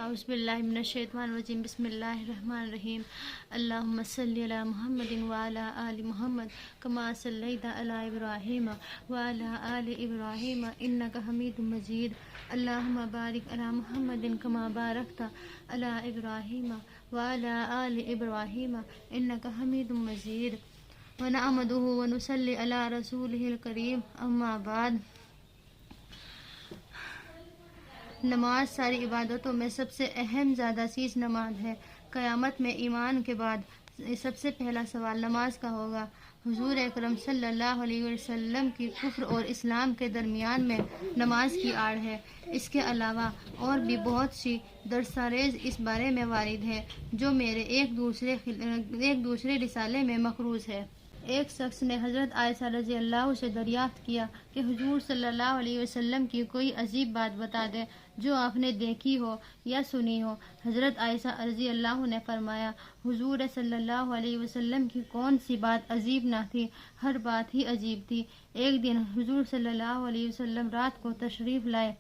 اعوذ باللہ من الشیطان الرجیم بسم اللہ الرحمن الرحیم اللہم صلی علی محمد وعلی آل محمد کما صلیت علی ابراہیم وعلی آل ابراہیم انک حمید مجید اللہم بارک علی محمد کما بارکت علی ابراہیم وعلی آل ابراہیم انک حمید مجید ونحمدہ ونصلی علی رسولہ الکریم اما بعد۔ نماز ساری عبادتوں میں سب سے اہم زیادہ چیز نماز ہے۔ قیامت میں ایمان کے بعد سب سے پہلا سوال نماز کا ہوگا۔ حضور اکرم صلی اللہ علیہ وسلم کی کفر اور اسلام کے درمیان میں نماز کی آڑ ہے۔ اس کے علاوہ اور بھی بہت سی درساریز اس بارے میں وارد ہے جو میرے ایک دوسرے رسالے میں مخروز ہے۔ ایک شخص نے حضرت عائشہ رضی اللہ سے دریافت کیا کہ حضور صلی اللہ علیہ وسلم کی کوئی عجیب بات بتا دیں جو آپ نے دیکھی ہو یا سنی ہو۔ حضرت عائشہ رضی اللہ نے فرمایا، حضور صلی اللہ علیہ وسلم کی کون سی بات عجیب نہ تھی، ہر بات ہی عجیب تھی۔ ایک دن حضور صلی اللہ علیہ وسلم رات کو تشریف لائے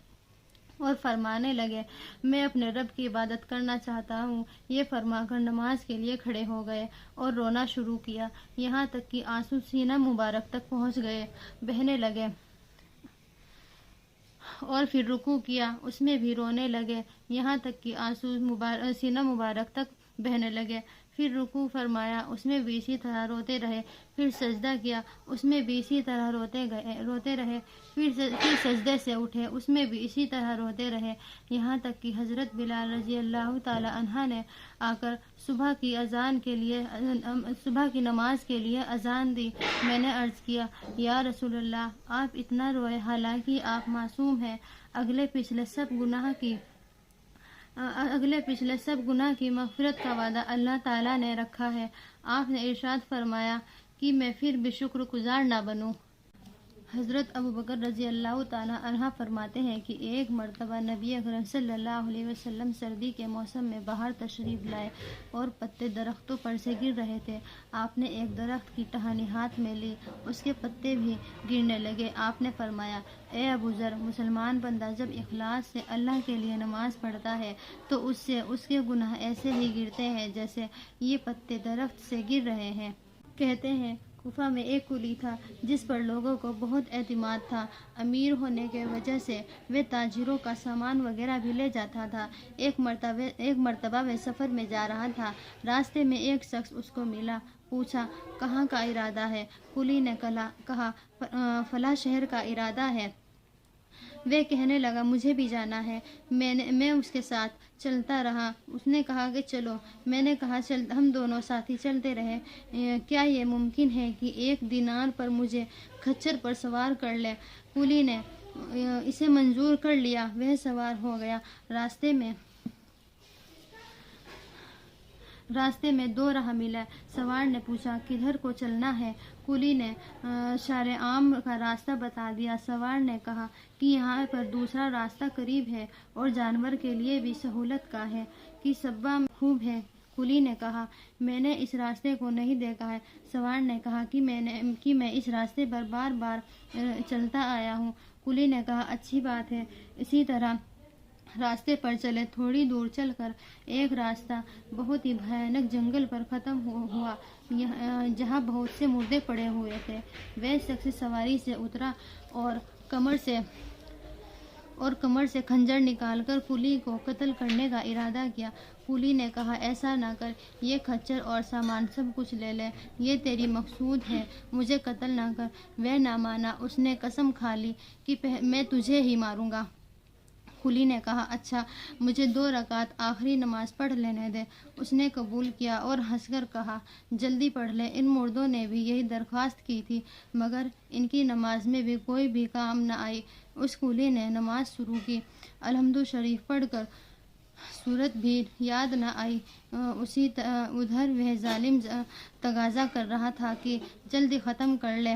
اور فرمانے لگے، میں اپنے رب کی عبادت کرنا چاہتا ہوں۔ یہ فرما کر نماز کے لیے کھڑے ہو گئے اور رونا شروع کیا، یہاں تک کہ آنسو سینہ مبارک تک پہنچ گئے، بہنے لگے، اور پھر رکوع کیا، اس میں بھی رونے لگے، یہاں تک کہ آنسو سینہ مبارک تک بہنے لگے۔ پھر رکوع فرمایا، اس میں بھی اسی طرح روتے رہے۔ پھر سجدہ کیا، اس میں بھی اسی طرح روتے رہے۔ پھر سجدے سے اٹھے، اس میں بھی اسی طرح روتے رہے، یہاں تک کہ حضرت بلال رضی اللہ تعالی عنہ نے آ کر صبح کی نماز کے لیے اذان دی۔ میں نے عرض کیا، یا رسول اللہ، آپ اتنا روئے حالانکہ آپ معصوم ہیں، اگلے پچھلے سب گناہ کی مغفرت کا وعدہ اللہ تعالیٰ نے رکھا ہے۔ آپ نے ارشاد فرمایا کہ میں پھر بھی شکر گزار نہ بنوں۔ حضرت ابوبکر رضی اللہ تعالیٰ عنہ فرماتے ہیں کہ ایک مرتبہ نبی اکرم صلی اللہ علیہ وسلم سردی کے موسم میں باہر تشریف لائے اور پتے درختوں پر سے گر رہے تھے۔ آپ نے ایک درخت کی ٹہنی ہاتھ میں لی، اس کے پتے بھی گرنے لگے۔ آپ نے فرمایا، اے ابو ذر، مسلمان بندہ جب اخلاص سے اللہ کے لیے نماز پڑھتا ہے تو اس کے گناہ ایسے ہی گرتے ہیں جیسے یہ پتے درخت سے گر رہے ہیں۔ کہتے ہیں، کوفہ میں ایک قلی تھا جس پر لوگوں کو بہت اعتماد تھا۔ امیر ہونے کی وجہ سے وہ تاجروں کا سامان وغیرہ بھی لے جاتا تھا۔ ایک مرتبہ وہ سفر میں جا رہا تھا، راستے میں ایک شخص اس کو ملا، پوچھا، کہاں کا ارادہ ہے؟ قلی نے کہا، فلاں شہر کا ارادہ ہے۔ وہ کہنے لگا، مجھے بھی جانا ہے۔ میں اس کے ساتھ چلتا رہا۔ اس نے کہا کہ چلو۔ میں نے کہا، ہم دونوں ساتھی چلتے رہے۔ کیا یہ ممکن ہے کہ 1 دینار پر مجھے کھچر پر سوار کر لے؟ قلی نے اسے منظور کر لیا، وہ سوار ہو گیا۔ راستے میں 2 راہ ملے۔ سوار نے پوچھا، کدھر کو چلنا ہے؟ قلی نے شار عام کا راستہ بتا دیا۔ سوار نے کہا کہ یہاں پر دوسرا راستہ قریب ہے اور جانور کے لیے بھی سہولت کا ہے، کہ صبا خوب ہے۔ قلی نے کہا، میں نے اس راستے کو نہیں دیکھا ہے۔ سوار نے کہا کہ میں اس راستے پر بار بار چلتا آیا ہوں۔ قلی نے کہا، اچھی بات ہے، اسی طرح راستے پر چلے۔ تھوڑی دور چل کر ایک راستہ بہت ہی بھیانک جنگل پر ختم ہوا، جہاں بہت سے مردے پڑے ہوئے تھے۔ وہ شخص سواری سے اترا اور کمر سے خنجر نکال کر قلی کو قتل کرنے کا ارادہ کیا۔ قلی نے کہا، ایسا نہ کر، یہ کھچر اور سامان سب کچھ لے لے، یہ تیری مقصود ہے، مجھے قتل نہ کر۔ وہ نہ مانا، اس نے قسم کھا لی کہ میں تجھے ہی ماروں گا۔ قلی نے کہا، اچھا، مجھے 2 رکعت آخری نماز پڑھ لینے دے۔ اس نے قبول کیا اور ہنس کر کہا، جلدی پڑھ لے۔ ان مردوں نے بھی یہی درخواست کی تھی، مگر ان کی نماز میں بھی کوئی بھی کام نہ آئی۔ اس قلی نے نماز شروع کی، الحمد شریف پڑھ کر سورت بھی یاد نہ آئی۔ ادھر وہ ظالم تقاضا کر رہا تھا کہ جلدی ختم کر لے۔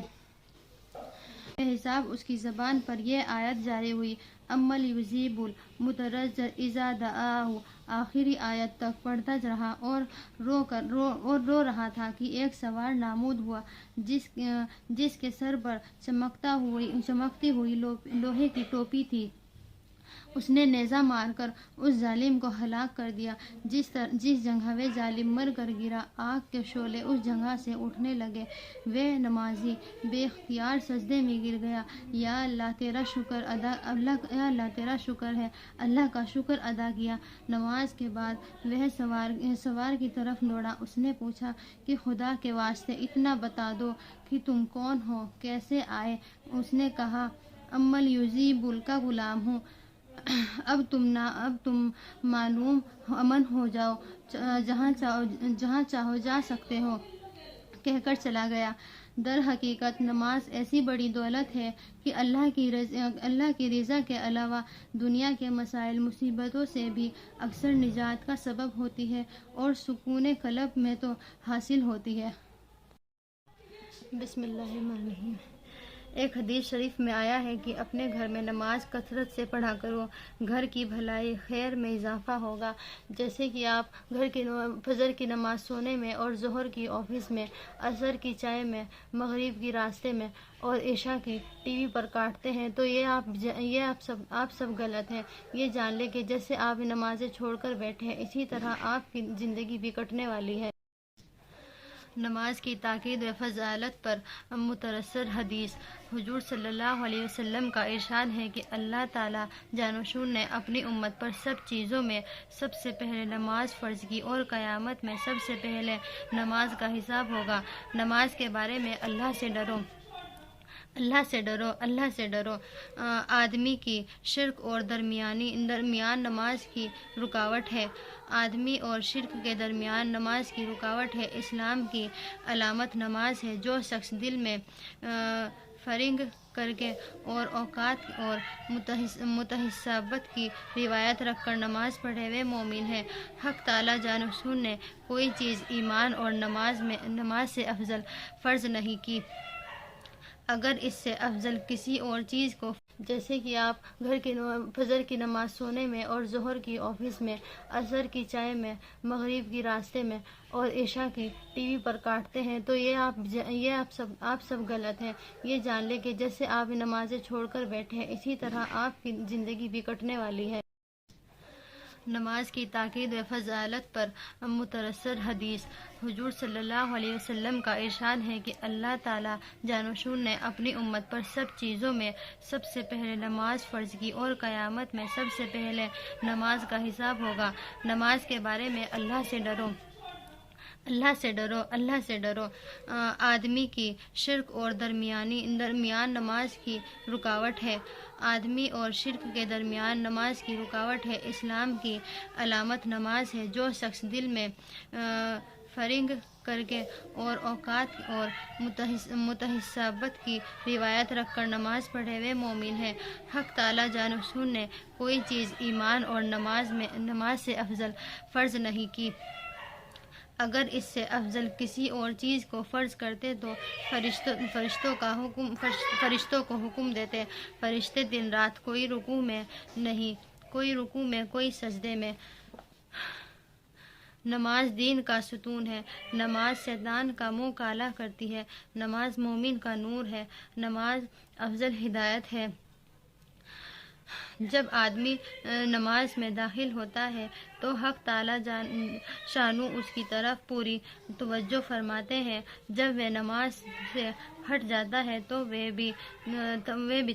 حساب اس کی زبان پر یہ آیت جاری ہوئی، امَّن یجیب المضطر اذا دعاہ۔ آخری آیت تک پڑھتا رہا اور رو رہا تھا کہ ایک سوار نامود ہوا جس کے سر پر چمکتی ہوئی لوہے کی ٹوپی تھی۔ اس نے نیزہ مار کر اس ظالم کو ہلاک کر دیا۔ جس جگہ وہ ظالم مر کر گرا، آگ کے شعلے اس جگہ سے اٹھنے لگے۔ وہ نمازی بے اختیار سجدے میں گر گیا۔ یا اللہ تیرا شکر ہے۔ اللہ کا شکر ادا کیا۔ نماز کے بعد وہ سوار کی طرف دوڑا۔ اس نے پوچھا کہ خدا کے واسطے اتنا بتا دو کہ تم کون ہو، کیسے آئے؟ اس نے کہا امل یوزیبل کا غلام ہوں۔ اب تم معلوم امن ہو جاؤ، جہاں چاہو جا سکتے ہو، کہہ کر چلا گیا۔ در حقیقت نماز ایسی بڑی دولت ہے کہ اللہ کی رضا کے علاوہ دنیا کے مسائل مصیبتوں سے بھی اکثر نجات کا سبب ہوتی ہے اور سکون قلب میں تو حاصل ہوتی ہے۔ بسم اللہ الرحمن الرحیم۔ ایک حدیث شریف میں آیا ہے کہ اپنے گھر میں نماز کثرت سے پڑھا کرو، گھر کی بھلائی خیر میں اضافہ ہوگا۔ جیسے کہ آپ فجر کی نماز سونے میں اور ظہر کی آفس میں، عصر کی چائے میں، مغرب کی راستے میں اور عشاء کی ٹی وی پر کاٹتے ہیں تو یہ آپ سب غلط ہیں۔ یہ جان لیں کہ جیسے آپ نمازیں چھوڑ کر بیٹھے ہیں، اسی طرح آپ کی زندگی بھی کٹنے والی ہے۔ نماز کی تاکید و فضیلت پر مترسر حدیث۔ حضور صلی اللہ علیہ وسلم کا ارشاد ہے کہ اللہ تعالیٰ جانشین نے اپنی امت پر سب چیزوں میں سب سے پہلے نماز فرض کی اور قیامت میں سب سے پہلے نماز کا حساب ہوگا۔ نماز کے بارے میں اللہ سے ڈرو، اللہ سے ڈرو۔ آدمی کی شرک اور درمیان نماز کی رکاوٹ ہے۔ آدمی اور شرک کے درمیان نماز کی رکاوٹ ہے۔ اسلام کی علامت نماز ہے۔ جو شخص دل میں فرنگ کر کے اور اوقات اور متحسبت کی روایت رکھ کر نماز پڑھے وہ مومن ہے۔ حق تعالیٰ جانشین نے کوئی چیز ایمان اور نماز سے افضل فرض نہیں کی۔ اگر اس سے افضل کسی اور چیز کو جیسے کہ آپ فجر کی نماز سونے میں اور ظہر کی آفس میں، عصر کی چائے میں، مغرب کی راستے میں اور عشاء کی ٹی وی پر کاٹتے ہیں تو یہ آپ سب غلط ہیں۔ یہ جان لیں کہ جیسے آپ نمازیں چھوڑ کر بیٹھے ہیں، اسی طرح آپ کی زندگی بھی کٹنے والی ہے۔ نماز کی تاکید و فضیلت پر مترسر حدیث۔ حضور صلی اللہ علیہ وسلم کا ارشاد ہے کہ اللہ تعالیٰ جانشین نے اپنی امت پر سب چیزوں میں سب سے پہلے نماز فرض کی اور قیامت میں سب سے پہلے نماز کا حساب ہوگا۔ نماز کے بارے میں اللہ سے ڈرو، اللہ سے ڈرو۔ آدمی کی شرک اور درمیان نماز کی رکاوٹ ہے۔ آدمی اور شرک کے درمیان نماز کی رکاوٹ ہے۔ اسلام کی علامت نماز ہے۔ جو شخص دل میں فرنگ کر کے اور اوقات اور متحسبت کی روایت رکھ کر نماز پڑھے وہ مومن ہے۔ حق تعالیٰ جانشین نے کوئی چیز ایمان اور نماز سے افضل فرض نہیں کی۔ اگر اس سے افضل کسی اور چیز کو فرض کرتے تو فرشتوں کو حکم دیتے۔ فرشتے دن رات کوئی رکوع میں کوئی سجدے میں۔ نماز دین کا ستون ہے۔ نماز شیطان کا منہ کالا کرتی ہے۔ نماز مومن کا نور ہے۔ نماز افضل ہدایت ہے۔ جب آدمی نماز میں داخل ہوتا ہے تو حق تعالیٰ شانو اس کی طرف پوری توجہ فرماتے ہیں۔ جب وہ نماز سے ہٹ جاتا ہے تو وہ بھی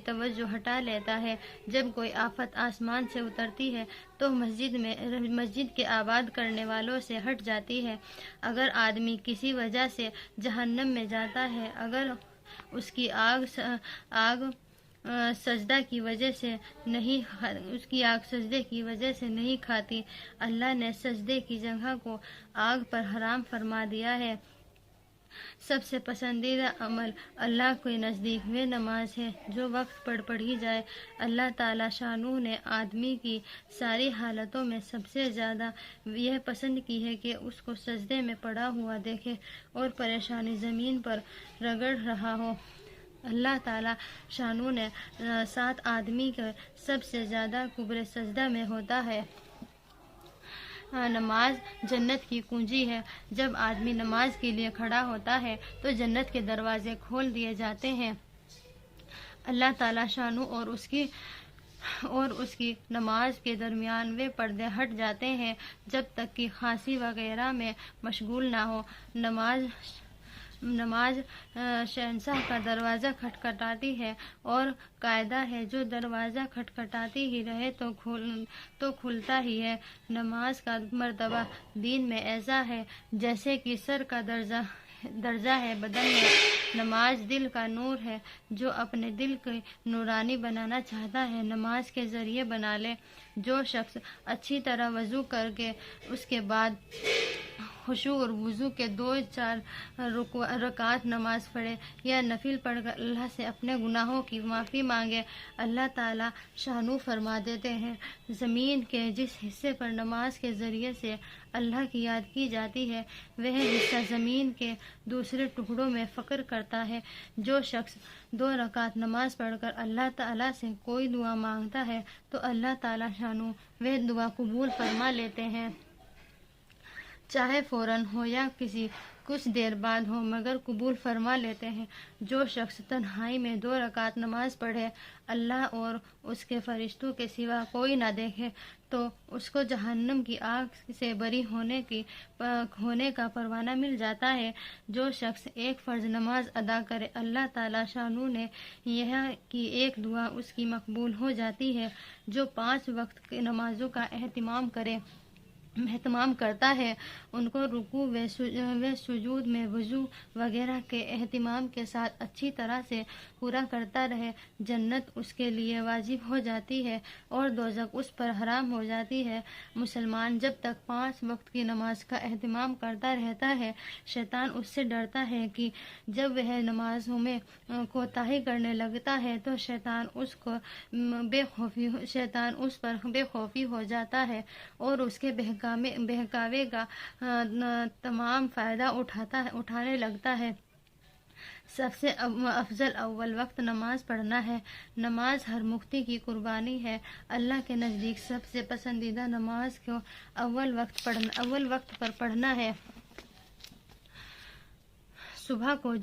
توجہ ہٹا لیتا ہے۔ جب کوئی آفت آسمان سے اترتی ہے تو مسجد کے آباد کرنے والوں سے ہٹ جاتی ہے۔ اگر آدمی کسی وجہ سے جہنم میں جاتا ہے، اگر اس کی آگ سجدے کی وجہ سے نہیں کھاتی، اللہ نے سجدے کی جگہ کو آگ پر حرام فرما دیا ہے۔ سب سے پسندیدہ عمل اللہ کے نزدیک وہ نماز ہے جو وقت پر پڑھی جائے۔ اللہ تعالیٰ شانہ نے آدمی کی ساری حالتوں میں سب سے زیادہ یہ پسند کی ہے کہ اس کو سجدے میں پڑا ہوا دیکھے اور پریشانی زمین پر رگڑ رہا ہو۔ اللہ تعالیٰ شانہ نے ساتھ آدمی کے سب سے زیادہ قرب سجدہ میں ہوتا ہے۔ نماز جنت کی کنجی ہے۔ جب آدمی نماز کے لیے کھڑا ہوتا ہے تو جنت کے دروازے کھول دیے جاتے ہیں۔ اللہ تعالیٰ شانہ اور اس کی اور اس کی نماز کے درمیان وہ پردے ہٹ جاتے ہیں جب تک کہ کھانسی وغیرہ میں مشغول نہ ہو۔ نماز شہنشاہ کا دروازہ کھٹکھٹاتی ہے اور قاعدہ ہے جو دروازہ کھٹکھٹاتی ہی رہے تو کھلتا ہی ہے۔ نماز کا مرتبہ دین میں ایسا ہے جیسے کہ سر کا درجہ ہے بدن میں۔ نماز دل کا نور ہے، جو اپنے دل کو نورانی بنانا چاہتا ہے نماز کے ذریعے بنا لے۔ جو شخص اچھی طرح وضو کر کے اس کے بعد خشوع اور وضو کے 2-4 رکعات نماز پڑھے یا نفل پڑھ کر اللہ سے اپنے گناہوں کی معافی مانگے، اللہ تعالیٰ شانو فرما دیتے ہیں۔ زمین کے جس حصے پر نماز کے ذریعے سے اللہ کی یاد کی جاتی ہے وہ حصہ زمین کے دوسرے ٹکڑوں میں فخر کرتا ہے۔ جو شخص 2 رکعت نماز پڑھ کر اللہ تعالیٰ سے کوئی دعا مانگتا ہے تو اللہ تعالیٰ شانو وہ دعا قبول فرما لیتے ہیں، چاہے فوراً ہو یا کچھ دیر بعد ہو، مگر قبول فرما لیتے ہیں۔ جو شخص تنہائی میں 2 رکعت نماز پڑھے، اللہ اور اس کے فرشتوں کے سوا کوئی نہ دیکھے تو اس کو جہنم کی آگ سے بری ہونے کا پروانہ مل جاتا ہے۔ جو شخص ایک فرض نماز ادا کرے، اللہ تعالیٰ شانو نے یہ کی ایک دعا اس کی مقبول ہو جاتی ہے۔ جو 5 وقت کی نمازوں کا اہتمام کرتا ہے، ان کو رکوع و سجود میں وضو وغیرہ کے اہتمام کے ساتھ اچھی طرح سے پورا کرتا رہے، جنت اس کے لیے واجب ہو جاتی ہے اور دوزخ اس پر حرام ہو جاتی ہے۔ مسلمان جب تک 5 وقت کی نماز کا اہتمام کرتا رہتا ہے، شیطان اس سے ڈرتا ہے کہ جب وہ نمازوں میں کوتاہی کرنے لگتا ہے تو شیطان اس پر بے خوفی ہو جاتا ہے اور اس کے بہکاوے کا تمام فائدہ اٹھانے لگتا ہے۔ سب سے افضل اول وقت نماز پڑھنا ہے۔ نماز ہر مختی کی قربانی ہے۔ اللہ کے نزدیک سب سے پسندیدہ نماز کو اول وقت پر پڑھنا ہے۔ صبح کو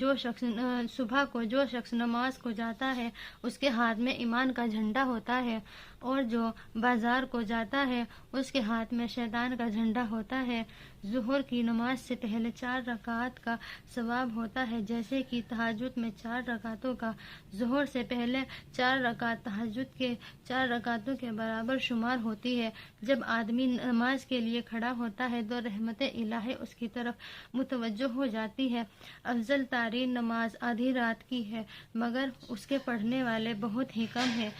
جو شخص نماز کو جاتا ہے اس کے ہاتھ میں ایمان کا جھنڈا ہوتا ہے، اور جو بازار کو جاتا ہے اس کے ہاتھ میں شیطان کا جھنڈا ہوتا ہے۔ ظہر کی نماز سے پہلے 4 رکعات کا ثواب ہوتا ہے، جیسے کہ تہجد میں 4 رکعتوں کا۔ ظہر سے پہلے 4 رکعت تہجد کے 4 رکعتوں کے برابر شمار ہوتی ہے۔ جب آدمی نماز کے لیے کھڑا ہوتا ہے تو رحمت الہی اس کی طرف متوجہ ہو جاتی ہے۔ افضل ترین نماز آدھی رات کی ہے، مگر اس کے پڑھنے والے بہت ہی کم ہیں۔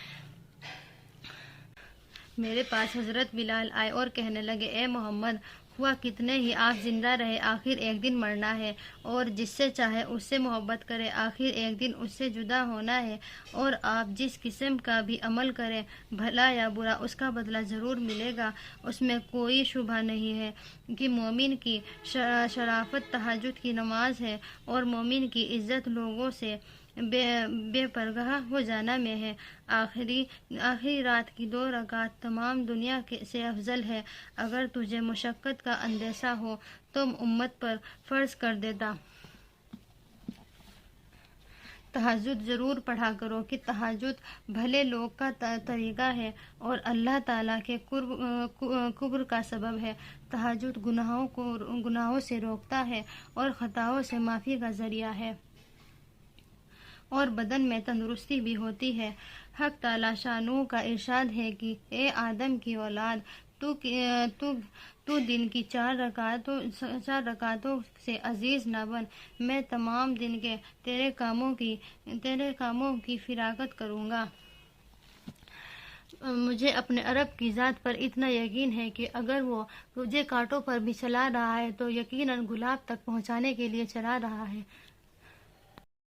میرے پاس حضرت بلال آئے اور کہنے لگے، اے محمد، خواہ کتنے ہی آپ زندہ رہے، آخر ایک دن مرنا ہے، اور جس سے چاہے اس سے محبت کرے، آخر ایک دن اس سے جدا ہونا ہے، اور آپ جس قسم کا بھی عمل کریں، بھلا یا برا، اس کا بدلہ ضرور ملے گا۔ اس میں کوئی شبہ نہیں ہے کہ مومن کی شرافت تہجد کی نماز ہے، اور مومن کی عزت لوگوں سے بے پرواہ ہو جانا میں ہے۔ آخری رات کی 2 رکعات تمام دنیا سے افضل ہے۔ اگر تجھے مشقت کا اندیشہ ہو تو امت پر فرض کر دیتا۔ تہجد ضرور پڑھا کرو کہ تہجد بھلے لوگ کا طریقہ ہے اور اللہ تعالیٰ کے قرب کا سبب ہے۔ تہجد گناہوں سے روکتا ہے اور خطاؤں سے معافی کا ذریعہ ہے، اور بدن میں تندرستی بھی ہوتی ہے۔ حق تعالیٰ شانہ کا ارشاد ہے کہ اے آدم کی اولاد، تو دن کی 4 رکعتوں سے عزیز نہ بن، میں تمام دن کے تیرے کاموں کی فراغت کروں گا۔ مجھے اپنے رب کی ذات پر اتنا یقین ہے کہ اگر وہ تجھے کانٹوں پر بھی چلا رہا ہے تو یقیناً گلاب تک پہنچانے کے لیے چلا رہا ہے۔